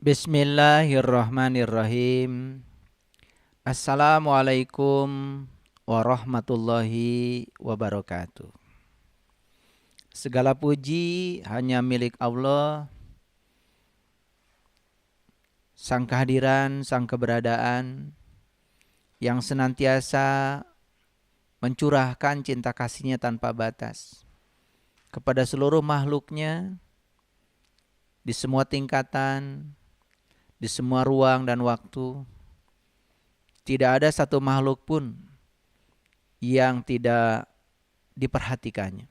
Bismillahirrahmanirrahim. Assalamualaikum warahmatullahi wabarakatuh. Segala puji hanya milik Allah, Sang kehadiran, Sang keberadaan yang senantiasa mencurahkan cinta kasih-Nya tanpa batas kepada seluruh makhluk-Nya di semua tingkatan, di semua ruang dan waktu. Tidak ada satu makhluk pun yang tidak diperhatikannya.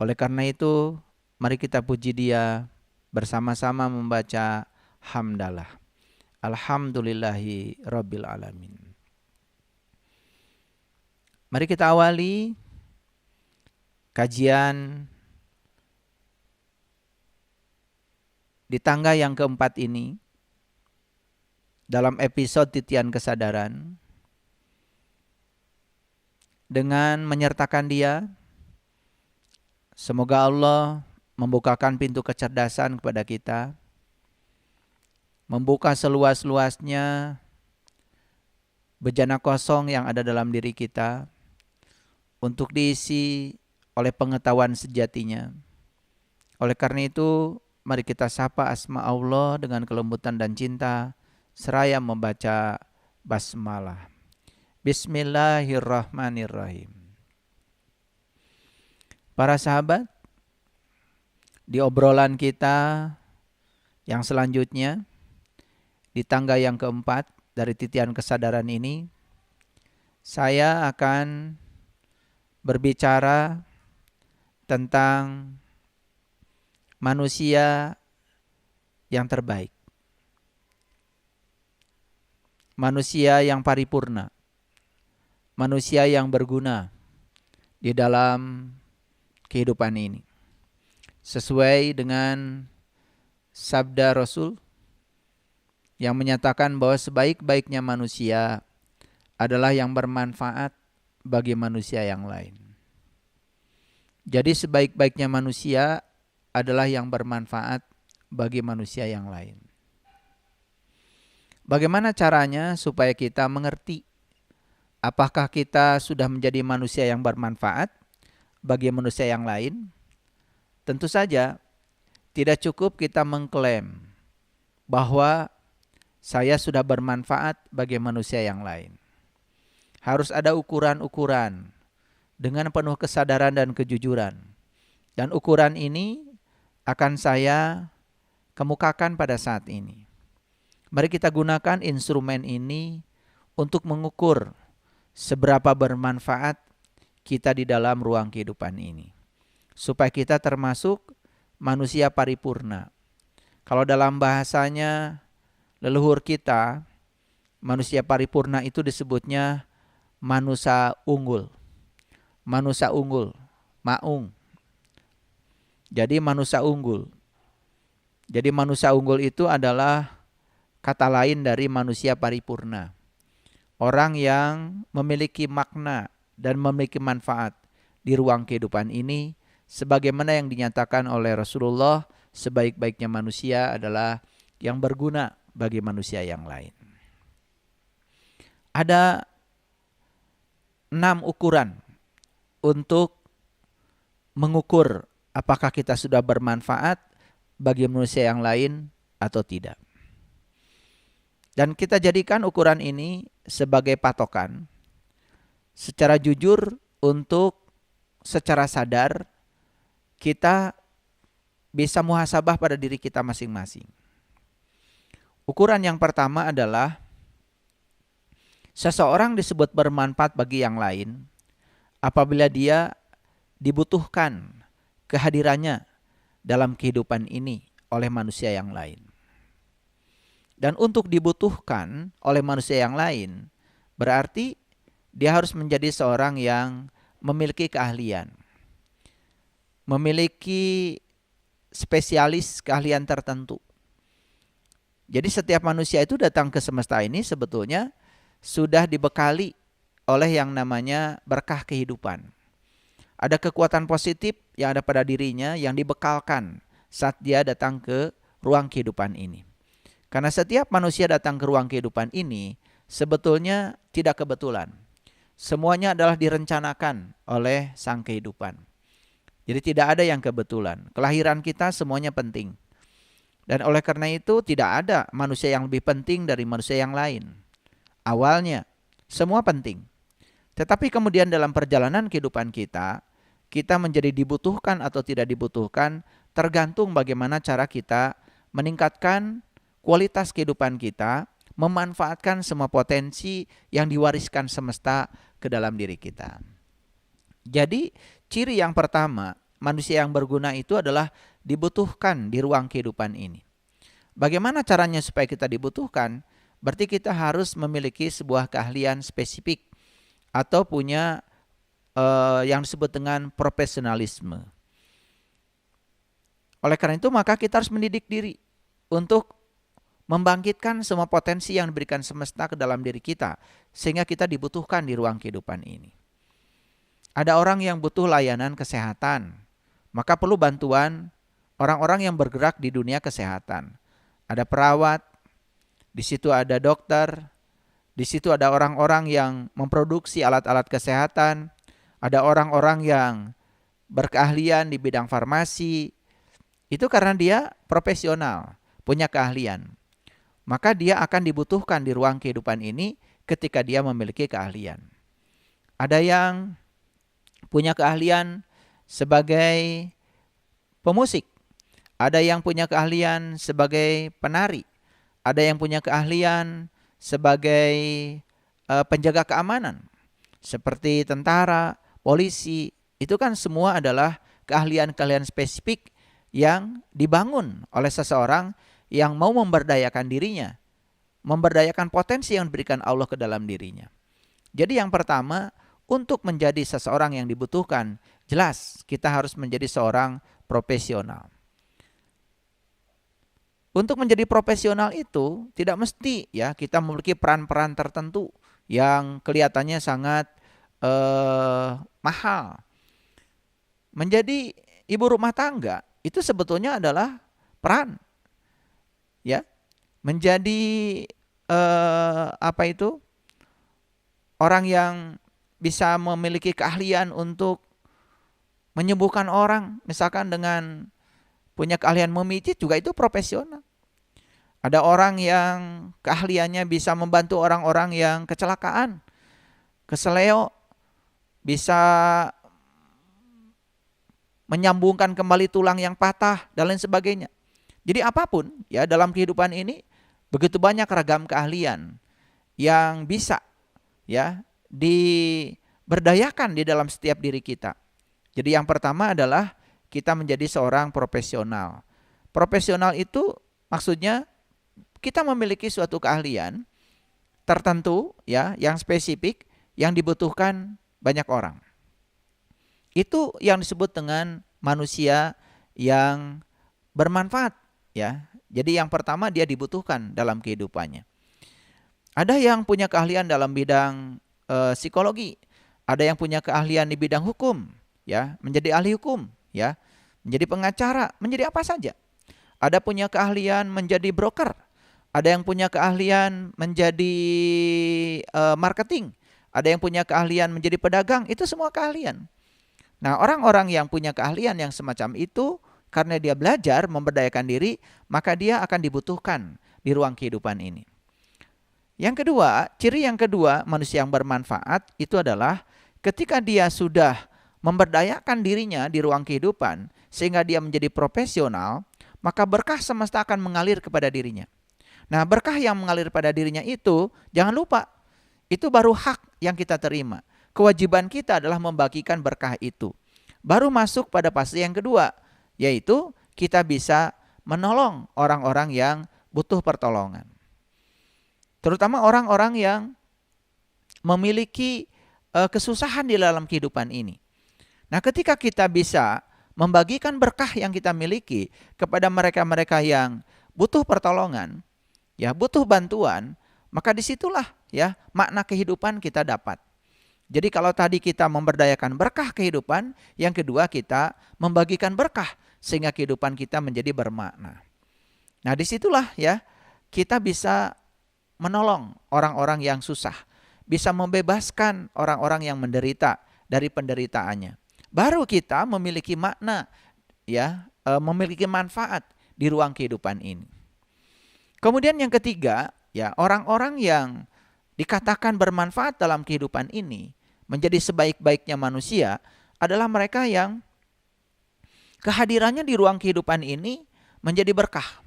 Oleh karena itu, mari kita puji Dia bersama-sama membaca hamdalah. Alhamdulillahi rabbil alamin. Mari kita awali kajian di tangga yang keempat ini dalam episode Titian Kesadaran dengan menyertakan Dia. Semoga Allah membukakan pintu kecerdasan kepada kita, membuka seluas-luasnya bejana kosong yang ada dalam diri kita untuk diisi oleh pengetahuan sejatinya. Oleh karena itu, mari kita sapa asma Allah dengan kelembutan dan cinta seraya membaca basmalah. Bismillahirrahmanirrahim. Para sahabat, di obrolan kita yang selanjutnya, di tangga yang keempat dari titian kesadaran ini, saya akan berbicara tentang manusia yang terbaik. Manusia yang paripurna, manusia yang berguna di dalam kehidupan ini. Sesuai dengan sabda Rasul yang menyatakan bahwa sebaik-baiknya manusia adalah yang bermanfaat bagi manusia yang lain. Jadi sebaik-baiknya manusia adalah yang bermanfaat bagi manusia yang lain. Bagaimana caranya supaya kita mengerti apakah kita sudah menjadi manusia yang bermanfaat bagi manusia yang lain? Tentu saja tidak cukup kita mengklaim bahwa saya sudah bermanfaat bagi manusia yang lain. Harus ada ukuran-ukuran dengan penuh kesadaran dan kejujuran. Dan ukuran ini akan saya kemukakan pada saat ini. Mari kita gunakan instrumen ini untuk mengukur seberapa bermanfaat kita di dalam ruang kehidupan ini. Supaya kita termasuk manusia paripurna. Kalau dalam bahasanya leluhur kita, manusia paripurna itu disebutnya manusia unggul. Manusia unggul, maung. Jadi manusia unggul. Jadi manusia unggul itu adalah kata lain dari manusia paripurna. Orang yang memiliki makna dan memiliki manfaat di ruang kehidupan ini, sebagaimana yang dinyatakan oleh Rasulullah, sebaik-baiknya manusia adalah yang berguna bagi manusia yang lain. Ada 6 ukuran untuk mengukur apakah kita sudah bermanfaat bagi manusia yang lain atau tidak. Dan kita jadikan ukuran ini sebagai patokan secara jujur untuk secara sadar kita bisa muhasabah pada diri kita masing-masing. Ukuran yang pertama adalah seseorang disebut bermanfaat bagi yang lain apabila dia dibutuhkan kehadirannya dalam kehidupan ini oleh manusia yang lain. Dan untuk dibutuhkan oleh manusia yang lain, berarti dia harus menjadi seorang yang memiliki keahlian. Memiliki spesialis keahlian tertentu. Jadi setiap manusia itu datang ke semesta ini sebetulnya sudah dibekali oleh yang namanya berkah kehidupan. Ada kekuatan positif yang ada pada dirinya yang dibekalkan saat dia datang ke ruang kehidupan ini. Karena setiap manusia datang ke ruang kehidupan ini sebetulnya tidak kebetulan. Semuanya adalah direncanakan oleh Sang Kehidupan. Jadi tidak ada yang kebetulan. Kelahiran kita semuanya penting. Dan oleh karena itu tidak ada manusia yang lebih penting dari manusia yang lain. Awalnya semua penting. Tetapi kemudian dalam perjalanan kehidupan kita, kita menjadi dibutuhkan atau tidak dibutuhkan tergantung bagaimana cara kita meningkatkan kualitas kehidupan kita, memanfaatkan semua potensi yang diwariskan semesta ke dalam diri kita. Jadi ciri yang pertama, manusia yang berguna itu adalah dibutuhkan di ruang kehidupan ini. Bagaimana caranya supaya kita dibutuhkan? Berarti kita harus memiliki sebuah keahlian spesifik atau punya yang disebut dengan profesionalisme. Oleh karena itu maka kita harus mendidik diri untuk membangkitkan semua potensi yang diberikan semesta ke dalam diri kita, sehingga kita dibutuhkan di ruang kehidupan ini. Ada orang yang butuh layanan kesehatan, maka perlu bantuan orang-orang yang bergerak di dunia kesehatan. Ada perawat, di situ ada dokter, di situ ada orang-orang yang memproduksi alat-alat kesehatan, ada orang-orang yang berkeahlian di bidang farmasi. Itu karena dia profesional, punya keahlian. Maka dia akan dibutuhkan di ruang kehidupan ini ketika dia memiliki keahlian. Ada yang punya keahlian sebagai pemusik. Ada yang punya keahlian sebagai penari. Ada yang punya keahlian sebagai penjaga keamanan. Seperti tentara, polisi. Itu kan semua adalah keahlian-keahlian spesifik yang dibangun oleh seseorang yang mau memberdayakan dirinya, memberdayakan potensi yang diberikan Allah ke dalam dirinya. Jadi yang pertama, untuk menjadi seseorang yang dibutuhkan, jelas kita harus menjadi seorang profesional. Untuk menjadi profesional itu tidak mesti ya kita memiliki peran-peran tertentu yang kelihatannya sangat mahal. Menjadi ibu rumah tangga itu sebetulnya adalah peran. Ya, menjadi orang yang bisa memiliki keahlian untuk menyembuhkan orang, misalkan dengan punya keahlian memijit juga itu profesional. Ada orang yang keahliannya bisa membantu orang-orang yang kecelakaan, keseleo, bisa menyambungkan kembali tulang yang patah dan lain sebagainya. Jadi apapun ya dalam kehidupan ini begitu banyak ragam keahlian yang bisa ya diberdayakan di dalam setiap diri kita. Jadi yang pertama adalah kita menjadi seorang profesional. Profesional itu maksudnya kita memiliki suatu keahlian tertentu ya yang spesifik yang dibutuhkan banyak orang. Itu yang disebut dengan manusia yang bermanfaat. Ya, jadi yang pertama dia dibutuhkan dalam kehidupannya. Ada yang punya keahlian dalam bidang psikologi, ada yang punya keahlian di bidang hukum, ya, menjadi ahli hukum, ya, menjadi pengacara, menjadi apa saja. Ada punya keahlian menjadi broker, ada yang punya keahlian menjadi marketing, ada yang punya keahlian menjadi pedagang, itu semua keahlian. Nah, orang-orang yang punya keahlian yang semacam itu karena dia belajar memberdayakan diri, maka dia akan dibutuhkan di ruang kehidupan ini. Yang kedua, ciri yang kedua manusia yang bermanfaat itu adalah ketika dia sudah memberdayakan dirinya di ruang kehidupan sehingga dia menjadi profesional, maka berkah semesta akan mengalir kepada dirinya. Nah, berkah yang mengalir pada dirinya itu, jangan lupa, itu baru hak yang kita terima. Kewajiban kita adalah membagikan berkah itu. Baru masuk pada fase yang kedua, yaitu kita bisa menolong orang-orang yang butuh pertolongan. Terutama orang-orang yang memiliki kesusahan di dalam kehidupan ini. Nah, ketika kita bisa membagikan berkah yang kita miliki kepada mereka-mereka yang butuh pertolongan, ya butuh bantuan, maka disitulah ya makna kehidupan kita dapat. Jadi kalau tadi kita memberdayakan berkah kehidupan, yang kedua kita membagikan berkah sehingga kehidupan kita menjadi bermakna. Nah, disitulah ya kita bisa menolong orang-orang yang susah, bisa membebaskan orang-orang yang menderita dari penderitaannya. Baru kita memiliki makna, ya, memiliki manfaat di ruang kehidupan ini. Kemudian yang ketiga, ya, orang-orang yang dikatakan bermanfaat dalam kehidupan ini, menjadi sebaik-baiknya manusia, adalah mereka yang kehadirannya di ruang kehidupan ini menjadi berkah,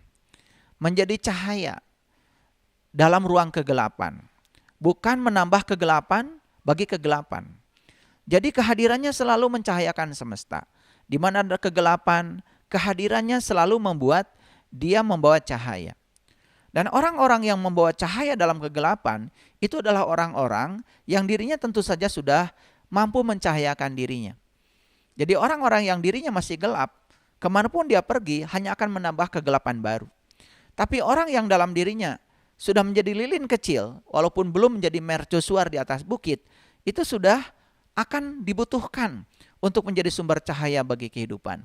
menjadi cahaya dalam ruang kegelapan. Bukan menambah kegelapan bagi kegelapan. Jadi kehadirannya selalu mencahayakan semesta. Di mana ada kegelapan, kehadirannya selalu membuat dia membawa cahaya. Dan orang-orang yang membawa cahaya dalam kegelapan, itu adalah orang-orang yang dirinya tentu saja sudah mampu mencahayakan dirinya. Jadi orang-orang yang dirinya masih gelap, kemanapun dia pergi hanya akan menambah kegelapan baru. Tapi orang yang dalam dirinya sudah menjadi lilin kecil, walaupun belum menjadi mercusuar di atas bukit, itu sudah akan dibutuhkan untuk menjadi sumber cahaya bagi kehidupan.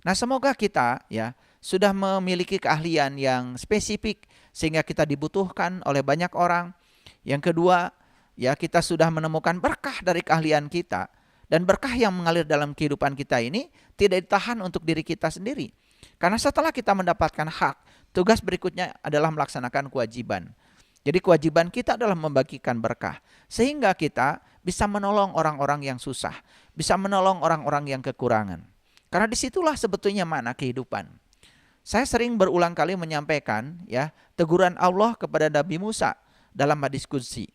Nah, semoga kita, ya, sudah memiliki keahlian yang spesifik sehingga kita dibutuhkan oleh banyak orang. Yang kedua, ya, kita sudah menemukan berkah dari keahlian kita, dan berkah yang mengalir dalam kehidupan kita ini tidak ditahan untuk diri kita sendiri. Karena setelah kita mendapatkan hak, tugas berikutnya adalah melaksanakan kewajiban. Jadi kewajiban kita adalah membagikan berkah, sehingga kita bisa menolong orang-orang yang susah, bisa menolong orang-orang yang kekurangan. Karena disitulah sebetulnya makna kehidupan. Saya sering berulang kali menyampaikan, ya, teguran Allah kepada Nabi Musa dalam hadis qudsi.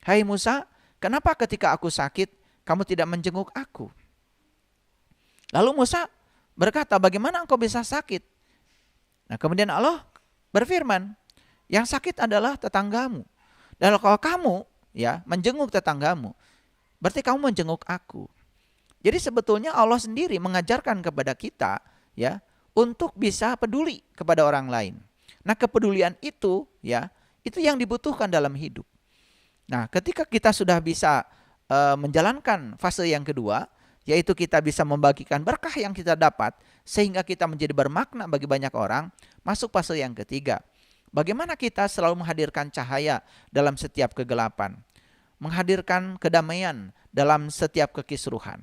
Hai Musa, kenapa ketika aku sakit, kamu tidak menjenguk aku? Lalu Musa berkata, bagaimana engkau bisa sakit? Nah, kemudian Allah berfirman, yang sakit adalah tetanggamu. Dan kalau kamu, ya, menjenguk tetanggamu, berarti kamu menjenguk aku. Jadi sebetulnya Allah sendiri mengajarkan kepada kita, ya, untuk bisa peduli kepada orang lain. Nah, kepedulian itu, ya, itu yang dibutuhkan dalam hidup. Nah, ketika kita sudah bisa menjalankan fase yang kedua, yaitu kita bisa membagikan berkah yang kita dapat sehingga kita menjadi bermakna bagi banyak orang, masuk fase yang ketiga. Bagaimana kita selalu menghadirkan cahaya dalam setiap kegelapan, menghadirkan kedamaian dalam setiap kekisruhan.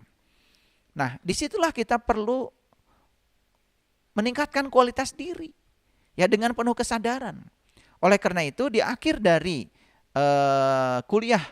Nah, disitulah kita perlu meningkatkan kualitas diri, ya, dengan penuh kesadaran. Oleh karena itu, di akhir dari kuliah,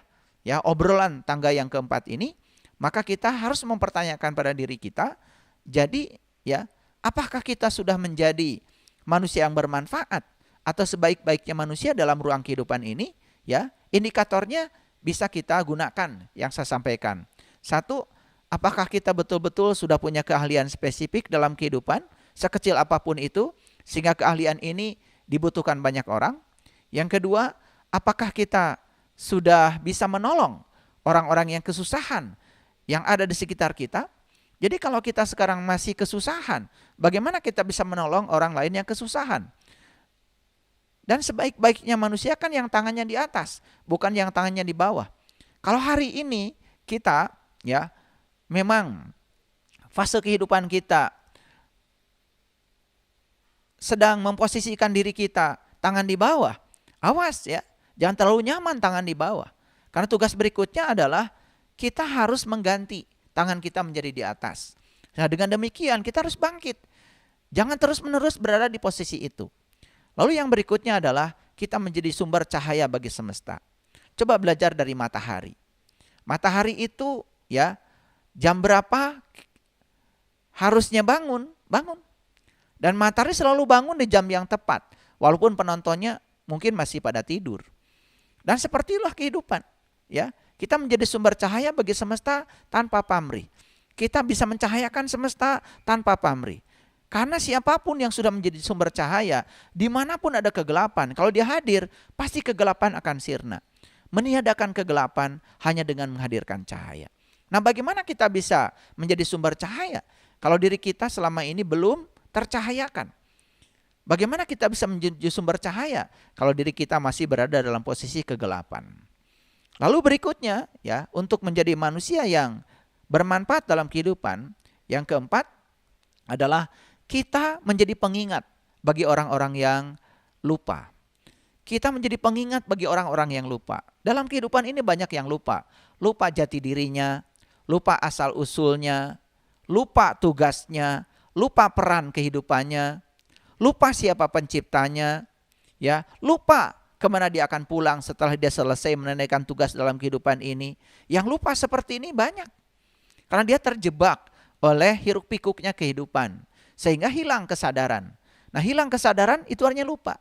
ya, obrolan tangga yang keempat ini, maka kita harus mempertanyakan pada diri kita, jadi, ya, apakah kita sudah menjadi manusia yang bermanfaat atau sebaik-baiknya manusia dalam ruang kehidupan ini? Ya, indikatornya bisa kita gunakan yang saya sampaikan. Satu, apakah kita betul-betul sudah punya keahlian spesifik dalam kehidupan, sekecil apapun itu, sehingga keahlian ini dibutuhkan banyak orang? Yang kedua, apakah kita sudah bisa menolong orang-orang yang kesusahan yang ada di sekitar kita? Jadi kalau kita sekarang masih kesusahan, bagaimana kita bisa menolong orang lain yang kesusahan? Dan sebaik-baiknya manusia kan yang tangannya di atas, bukan yang tangannya di bawah. Kalau hari ini kita, ya, memang fase kehidupan kita sedang memposisikan diri kita tangan di bawah, awas, ya, jangan terlalu nyaman tangan di bawah. Karena tugas berikutnya adalah kita harus mengganti tangan kita menjadi di atas. Nah, dengan demikian kita harus bangkit. Jangan terus-menerus berada di posisi itu. Lalu yang berikutnya adalah kita menjadi sumber cahaya bagi semesta. Coba belajar dari matahari. Matahari itu, ya, jam berapa harusnya bangun. Dan matahari selalu bangun di jam yang tepat, walaupun penontonnya mungkin masih pada tidur. Dan sepertilah kehidupan, ya. Kita menjadi sumber cahaya bagi semesta tanpa pamrih. Kita bisa mencahayakan semesta tanpa pamrih. Karena siapapun yang sudah menjadi sumber cahaya, dimanapun ada kegelapan, kalau dia hadir, pasti kegelapan akan sirna. Meniadakan kegelapan hanya dengan menghadirkan cahaya. Nah, bagaimana kita bisa menjadi sumber cahaya kalau diri kita selama ini belum tercahayakan? Bagaimana kita bisa menjadi sumber cahaya kalau diri kita masih berada dalam posisi kegelapan? Lalu berikutnya, ya, untuk menjadi manusia yang bermanfaat dalam kehidupan, yang keempat adalah kita menjadi pengingat bagi orang-orang yang lupa. Kita menjadi pengingat bagi orang-orang yang lupa. Dalam kehidupan ini banyak yang lupa. Lupa jati dirinya, lupa asal-usulnya, lupa tugasnya, lupa peran kehidupannya, lupa siapa penciptanya, ya, lupa kemana dia akan pulang setelah dia selesai menunaikan tugas dalam kehidupan ini. Yang lupa seperti ini banyak. Karena dia terjebak oleh hiruk pikuknya kehidupan. Sehingga hilang kesadaran. Nah, hilang kesadaran itu artinya lupa.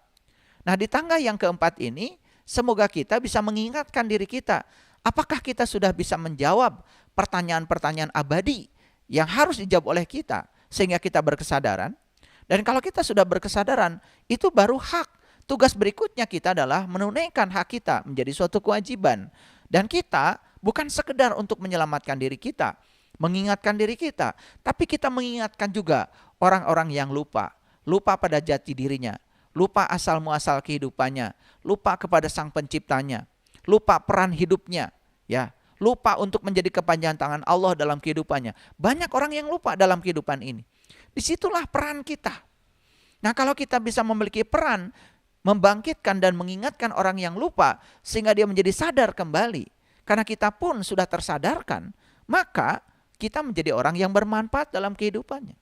Nah, di tangga yang keempat ini, semoga kita bisa mengingatkan diri kita. Apakah kita sudah bisa menjawab pertanyaan-pertanyaan abadi yang harus dijawab oleh kita, sehingga kita berkesadaran. Dan kalau kita sudah berkesadaran, itu baru hak. Tugas berikutnya kita adalah menunaikan hak kita menjadi suatu kewajiban. Dan kita bukan sekedar untuk menyelamatkan diri kita, mengingatkan diri kita, tapi kita mengingatkan juga orang-orang yang lupa. Lupa pada jati dirinya, lupa asal muasal kehidupannya, lupa kepada sang penciptanya, lupa peran hidupnya, ya, lupa untuk menjadi kepanjangan tangan Allah dalam kehidupannya. Banyak orang yang lupa dalam kehidupan ini. Disitulah peran kita. Nah, kalau kita bisa memiliki peran membangkitkan dan mengingatkan orang yang lupa sehingga dia menjadi sadar kembali, karena kita pun sudah tersadarkan, maka kita menjadi orang yang bermanfaat dalam kehidupannya.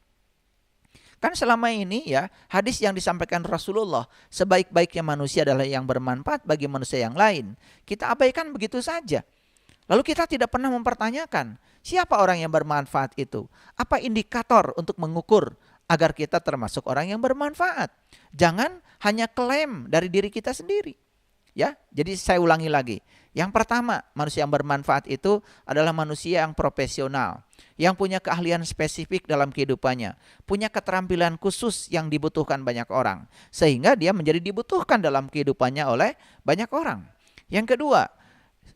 Kan selama ini ya, hadis yang disampaikan Rasulullah, sebaik-baiknya manusia adalah yang bermanfaat bagi manusia yang lain. Kita abaikan begitu saja. Lalu kita tidak pernah mempertanyakan, siapa orang yang bermanfaat itu? Apa indikator untuk mengukur agar kita termasuk orang yang bermanfaat? Jangan hanya klaim dari diri kita sendiri. Ya, jadi saya ulangi lagi. Yang pertama, manusia yang bermanfaat itu adalah manusia yang profesional, yang punya keahlian spesifik dalam kehidupannya, punya keterampilan khusus yang dibutuhkan banyak orang, sehingga dia menjadi dibutuhkan dalam kehidupannya oleh banyak orang. Yang kedua,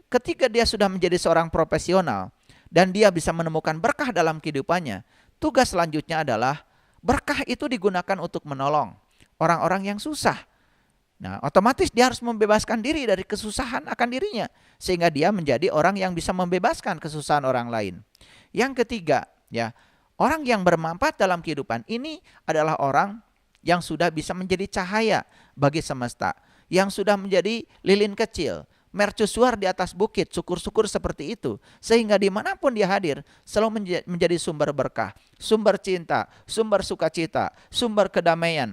ketika dia sudah menjadi seorang profesional dan dia bisa menemukan berkah dalam kehidupannya, tugas selanjutnya adalah berkah itu digunakan untuk menolong orang-orang yang susah. Nah, otomatis dia harus membebaskan diri dari kesusahan akan dirinya, sehingga dia menjadi orang yang bisa membebaskan kesusahan orang lain. Yang ketiga, ya, orang yang bermanfaat dalam kehidupan ini adalah orang yang sudah bisa menjadi cahaya bagi semesta, yang sudah menjadi lilin kecil, mercusuar di atas bukit, syukur-syukur seperti itu, sehingga dimanapun dia hadir selalu menjadi sumber berkah, sumber cinta, sumber sukacita, sumber kedamaian,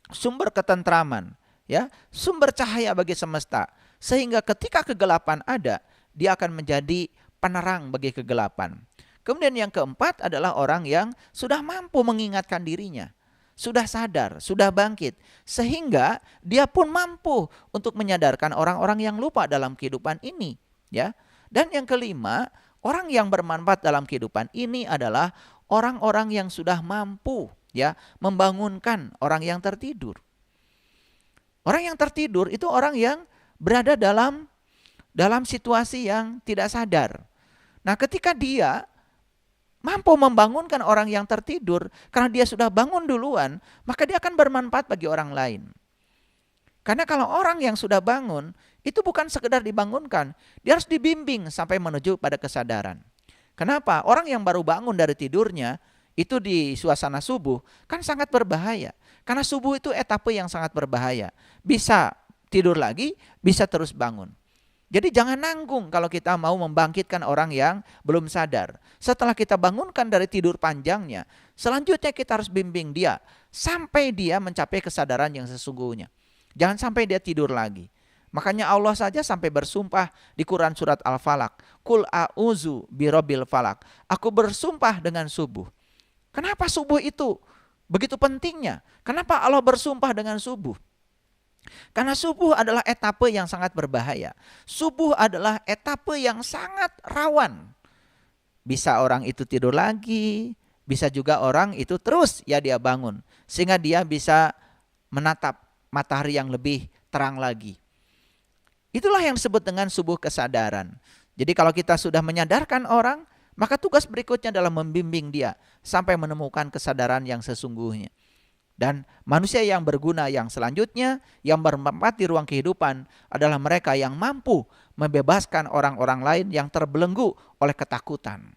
sumber ketentraman, ya, sumber cahaya bagi semesta, sehingga ketika kegelapan ada, dia akan menjadi penerang bagi kegelapan. Kemudian yang keempat adalah orang yang sudah mampu mengingatkan dirinya, sudah sadar, sudah bangkit, sehingga dia pun mampu untuk menyadarkan orang-orang yang lupa dalam kehidupan ini, ya. Dan yang kelima, orang yang bermanfaat dalam kehidupan ini adalah orang-orang yang sudah mampu, ya, membangunkan orang yang tertidur. Orang yang tertidur itu orang yang berada dalam situasi yang tidak sadar. Nah, ketika dia mampu membangunkan orang yang tertidur, karena dia sudah bangun duluan, maka dia akan bermanfaat bagi orang lain. Karena kalau orang yang sudah bangun, itu bukan sekedar dibangunkan, dia harus dibimbing sampai menuju pada kesadaran. Kenapa? Orang yang baru bangun dari tidurnya, itu di suasana subuh, kan sangat berbahaya. Karena subuh itu etape yang sangat berbahaya. Bisa tidur lagi, bisa terus bangun. Jadi jangan nanggung kalau kita mau membangkitkan orang yang belum sadar. Setelah kita bangunkan dari tidur panjangnya, selanjutnya kita harus bimbing dia sampai dia mencapai kesadaran yang sesungguhnya. Jangan sampai dia tidur lagi. Makanya Allah saja sampai bersumpah di Quran surat Al-Falaq, Qul a'udzu birabbil falaq. Aku bersumpah dengan subuh. Kenapa subuh itu begitu pentingnya? Kenapa Allah bersumpah dengan subuh? Karena subuh adalah etape yang sangat berbahaya. Subuh adalah etape yang sangat rawan. Bisa orang itu tidur lagi, bisa juga orang itu terus ya dia bangun. Sehingga dia bisa menatap matahari yang lebih terang lagi. Itulah yang disebut dengan subuh kesadaran. Jadi kalau kita sudah menyadarkan orang, maka tugas berikutnya adalah membimbing dia sampai menemukan kesadaran yang sesungguhnya. Dan manusia yang berguna yang selanjutnya, yang bermanfaat di ruang kehidupan adalah mereka yang mampu membebaskan orang-orang lain yang terbelenggu oleh ketakutan.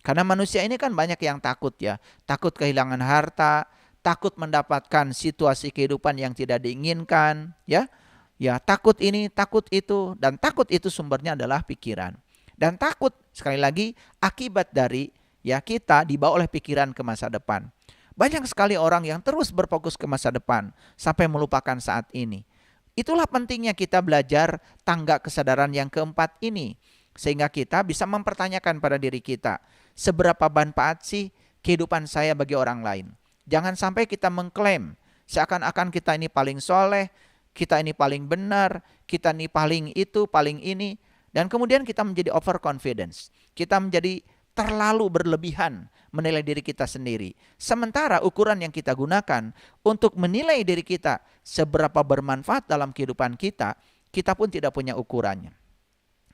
Karena manusia ini kan banyak yang takut ya. Takut kehilangan harta, takut mendapatkan situasi kehidupan yang tidak diinginkan, ya. Ya, takut ini, takut itu, dan takut itu sumbernya adalah pikiran. Dan takut sekali lagi akibat dari ya kita dibawa oleh pikiran ke masa depan. Banyak sekali orang yang terus berfokus ke masa depan sampai melupakan saat ini. Itulah pentingnya kita belajar tangga kesadaran yang keempat ini. Sehingga kita bisa mempertanyakan pada diri kita, seberapa manfaat sih kehidupan saya bagi orang lain. Jangan sampai kita mengklaim seakan-akan kita ini paling soleh, kita ini paling benar, kita ini paling itu, paling ini. Dan kemudian kita menjadi overconfidence. Kita menjadi terlalu berlebihan menilai diri kita sendiri. Sementara ukuran yang kita gunakan untuk menilai diri kita seberapa bermanfaat dalam kehidupan kita, kita pun tidak punya ukurannya.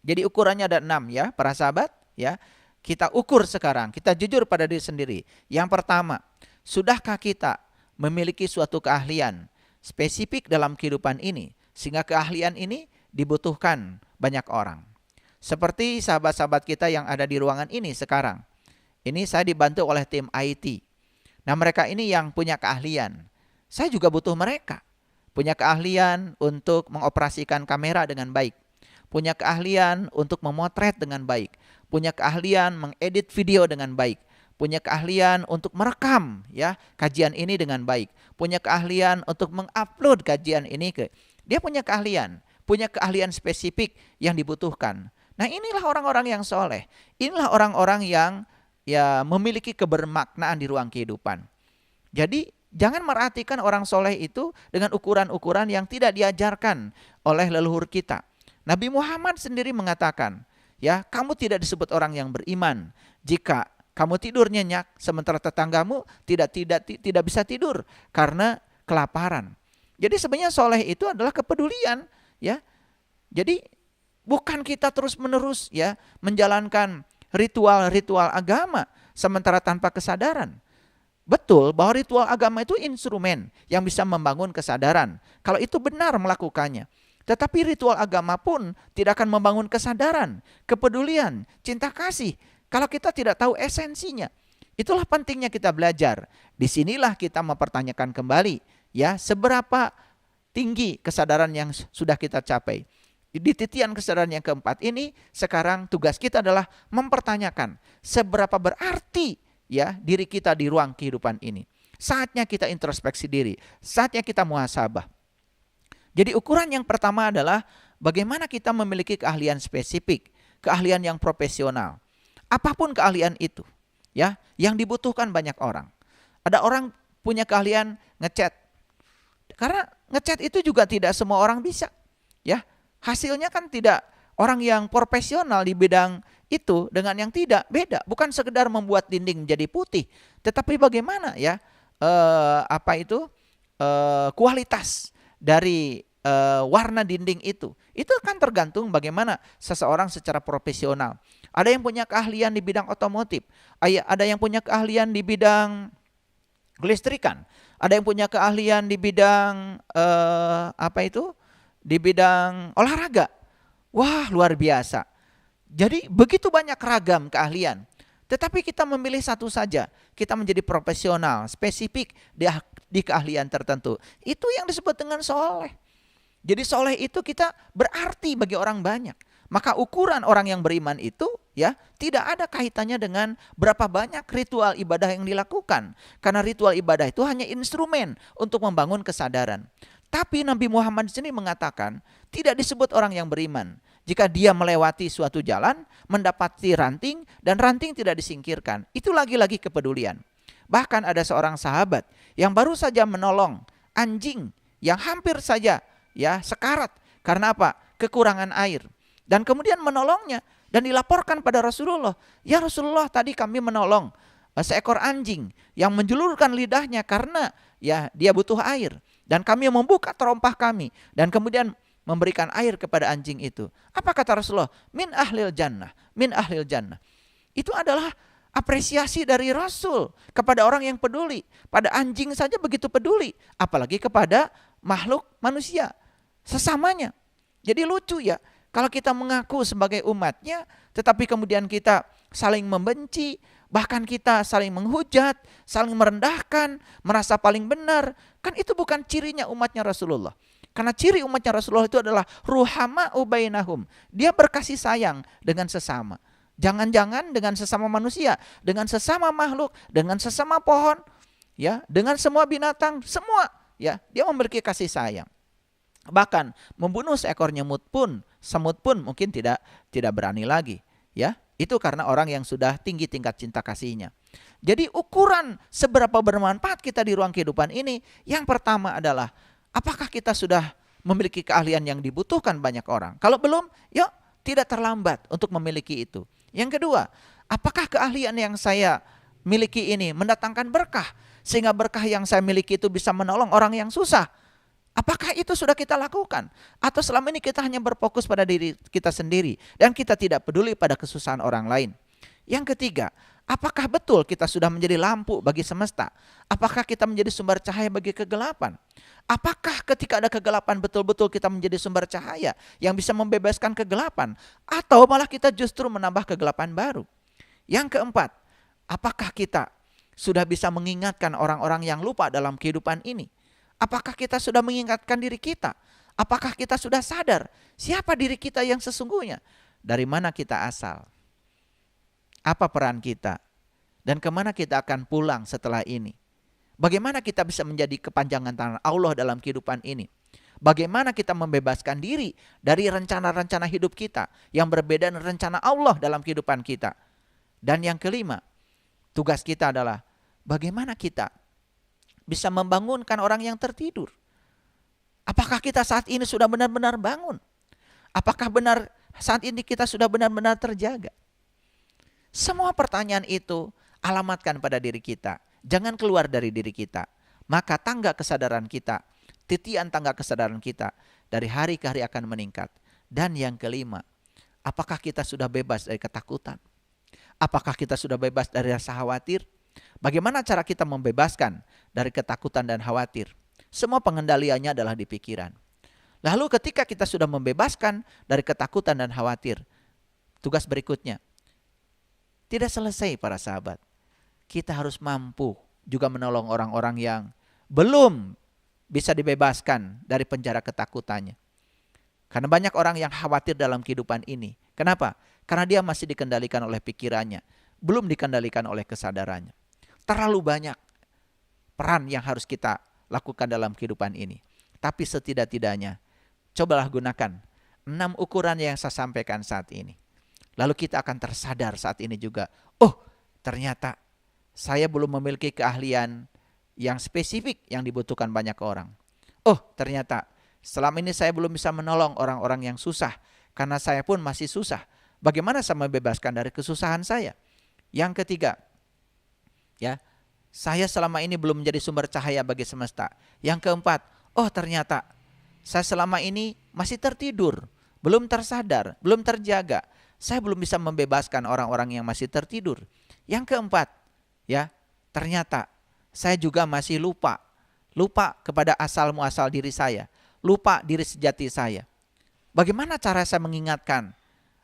Jadi ukurannya ada 6 ya, para sahabat ya. Kita ukur sekarang, kita jujur pada diri sendiri. Yang pertama, sudahkah kita memiliki suatu keahlian spesifik dalam kehidupan ini, sehingga keahlian ini dibutuhkan banyak orang. Seperti sahabat-sahabat kita yang ada di ruangan ini sekarang. Ini saya dibantu oleh tim IT. Nah, mereka ini yang punya keahlian. Saya juga butuh mereka. Punya keahlian untuk mengoperasikan kamera dengan baik. Punya keahlian untuk memotret dengan baik. Punya keahlian mengedit video dengan baik. Punya keahlian untuk merekam ya kajian ini dengan baik. Punya keahlian untuk mengupload kajian ini ke. Dia punya keahlian spesifik yang dibutuhkan. Nah, inilah orang-orang yang soleh. Inilah orang-orang yang ya memiliki kebermaknaan di ruang kehidupan. Jadi jangan merhatikan orang soleh itu dengan ukuran-ukuran yang tidak diajarkan oleh leluhur kita. Nabi Muhammad sendiri mengatakan, ya, kamu tidak disebut orang yang beriman jika kamu tidur nyenyak sementara tetanggamu tidak bisa tidur karena kelaparan. Jadi sebenarnya soleh itu adalah kepedulian, ya. Jadi bukan kita terus-menerus ya menjalankan ritual-ritual agama sementara tanpa kesadaran. Betul bahwa ritual agama itu instrumen yang bisa membangun kesadaran. Kalau itu benar melakukannya. Tetapi ritual agama pun tidak akan membangun kesadaran, kepedulian, cinta kasih kalau kita tidak tahu esensinya. Itulah pentingnya kita belajar. Disinilah kita mempertanyakan kembali ya seberapa tinggi kesadaran yang sudah kita capai. Di titian kesadaran yang keempat ini sekarang tugas kita adalah mempertanyakan seberapa berarti ya diri kita di ruang kehidupan ini. Saatnya kita introspeksi diri, saatnya kita muhasabah. Jadi ukuran yang pertama adalah bagaimana kita memiliki keahlian spesifik, keahlian yang profesional. Apapun keahlian itu, ya, yang dibutuhkan banyak orang. Ada orang punya keahlian ngecat. Karena ngecat itu juga tidak semua orang bisa, ya. Hasilnya kan tidak orang yang profesional di bidang itu dengan yang tidak beda. Bukan sekedar membuat dinding menjadi putih, tetapi bagaimana ya kualitas dari warna dinding itu kan tergantung bagaimana seseorang secara profesional. Ada yang punya keahlian di bidang otomotif, ada yang punya keahlian di bidang kelistrikan, ada yang punya keahlian di bidang di bidang olahraga. Wah, luar biasa. Jadi begitu banyak ragam keahlian. Tetapi kita memilih satu saja. Kita menjadi profesional, spesifik di keahlian tertentu. Itu yang disebut dengan soleh. Jadi soleh itu kita berarti bagi orang banyak. Maka ukuran orang yang beriman itu ya tidak ada kaitannya dengan berapa banyak ritual ibadah yang dilakukan. Karena ritual ibadah itu hanya instrumen untuk membangun kesadaran. Tapi Nabi Muhammad sendiri mengatakan tidak disebut orang yang beriman jika dia melewati suatu jalan, mendapati ranting dan ranting tidak disingkirkan. Itu lagi-lagi kepedulian. Bahkan ada seorang sahabat yang baru saja menolong anjing yang hampir saja ya sekarat karena apa? Kekurangan air. Dan kemudian menolongnya dan dilaporkan pada Rasulullah. Ya Rasulullah, tadi kami menolong seekor anjing yang menjulurkan lidahnya karena ya dia butuh air. Dan kami membuka terompah kami dan kemudian memberikan air kepada anjing itu. Apa kata Rasulullah? Min ahlil jannah, min ahlil jannah. Itu adalah apresiasi dari Rasul kepada orang yang peduli. Pada anjing saja begitu peduli, apalagi kepada makhluk manusia sesamanya. Jadi lucu ya, kalau kita mengaku sebagai umatnya, tetapi kemudian kita saling membenci, bahkan kita saling menghujat, saling merendahkan, merasa paling benar. Kan itu bukan cirinya umatnya Rasulullah. Karena ciri umatnya Rasulullah itu adalah ruhama'u bainahum. Dia berkasih sayang dengan sesama. Jangan-jangan dengan sesama manusia, dengan sesama makhluk, dengan sesama pohon, ya, dengan semua binatang, semua, ya, dia memiliki kasih sayang. Bahkan membunuh seekor semut pun mungkin tidak berani lagi, ya. Itu karena orang yang sudah tinggi tingkat cinta kasihnya. Jadi ukuran seberapa bermanfaat kita di ruang kehidupan ini, yang pertama adalah apakah kita sudah memiliki keahlian yang dibutuhkan banyak orang? Kalau belum, yuk tidak terlambat untuk memiliki itu. Yang kedua, apakah keahlian yang saya miliki ini mendatangkan berkah, sehingga berkah yang saya miliki itu bisa menolong orang yang susah? Apakah itu sudah kita lakukan? Atau selama ini kita hanya berfokus pada diri kita sendiri dan kita tidak peduli pada kesusahan orang lain? Yang ketiga, apakah betul kita sudah menjadi lampu bagi semesta? Apakah kita menjadi sumber cahaya bagi kegelapan? Apakah ketika ada kegelapan betul-betul kita menjadi sumber cahaya yang bisa membebaskan kegelapan? Atau malah kita justru menambah kegelapan baru? Yang keempat, apakah kita sudah bisa mengingatkan orang-orang yang lupa dalam kehidupan ini? Apakah kita sudah mengingatkan diri kita? Apakah kita sudah sadar siapa diri kita yang sesungguhnya? Dari mana kita asal? Apa peran kita? Dan kemana kita akan pulang setelah ini? Bagaimana kita bisa menjadi kepanjangan tangan Allah dalam kehidupan ini? Bagaimana kita membebaskan diri dari rencana-rencana hidup kita yang berbeda dengan rencana Allah dalam kehidupan kita? Dan yang kelima, tugas kita adalah bagaimana kita bisa membangunkan orang yang tertidur. Apakah kita saat ini sudah benar-benar bangun? Apakah benar saat ini kita sudah benar-benar terjaga? Semua pertanyaan itu alamatkan pada diri kita. Jangan keluar dari diri kita. Maka tangga kesadaran kita, titian tangga kesadaran kita dari hari ke hari akan meningkat. Dan yang kelima, apakah kita sudah bebas dari ketakutan? Apakah kita sudah bebas dari rasa khawatir? Bagaimana cara kita membebaskan dari ketakutan dan khawatir? Semua pengendaliannya adalah di pikiran. Lalu ketika kita sudah membebaskan dari ketakutan dan khawatir, tugas berikutnya, tidak selesai para sahabat. Kita harus mampu juga menolong orang-orang yang belum bisa dibebaskan dari penjara ketakutannya. Karena banyak orang yang khawatir dalam kehidupan ini. Kenapa? Karena dia masih dikendalikan oleh pikirannya, belum dikendalikan oleh kesadarannya. Terlalu banyak peran yang harus kita lakukan dalam kehidupan ini. Tapi setidak-tidaknya, cobalah gunakan 6 ukuran yang saya sampaikan saat ini. Lalu kita akan tersadar saat ini juga, oh ternyata saya belum memiliki keahlian yang spesifik yang dibutuhkan banyak orang. Oh ternyata selama ini saya belum bisa menolong orang-orang yang susah, karena saya pun masih susah. Bagaimana saya membebaskan dari kesusahan saya? Yang ketiga, ya, saya selama ini belum menjadi sumber cahaya bagi semesta. Yang keempat, oh ternyata saya selama ini masih tertidur, belum tersadar, belum terjaga. Saya belum bisa membebaskan orang-orang yang masih tertidur. Yang keempat, ya, ternyata saya juga masih lupa kepada asal muasal diri saya, lupa diri sejati saya. Bagaimana cara saya mengingatkan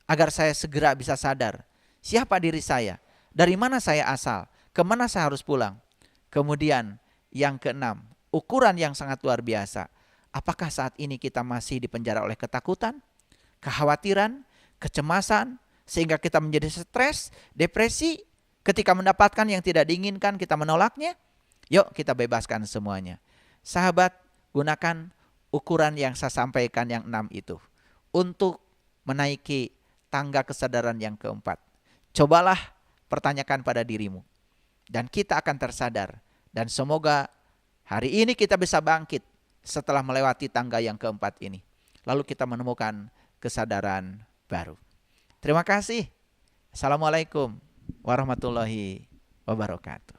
agar saya segera bisa sadar siapa diri saya, dari mana saya asal, kemana saya harus pulang. Kemudian yang keenam, ukuran yang sangat luar biasa. Apakah saat ini kita masih dipenjara oleh ketakutan, kekhawatiran, kecemasan, sehingga kita menjadi stres, depresi, ketika mendapatkan yang tidak diinginkan kita menolaknya? Yuk kita bebaskan semuanya. Sahabat, gunakan ukuran yang saya sampaikan yang 6 itu untuk menaiki tangga kesadaran yang keempat. Cobalah pertanyakan pada dirimu. Dan kita akan tersadar. Dan semoga hari ini kita bisa bangkit setelah melewati tangga yang keempat ini. Lalu kita menemukan kesadaran baru. Terima kasih. Assalamualaikum warahmatullahi wabarakatuh.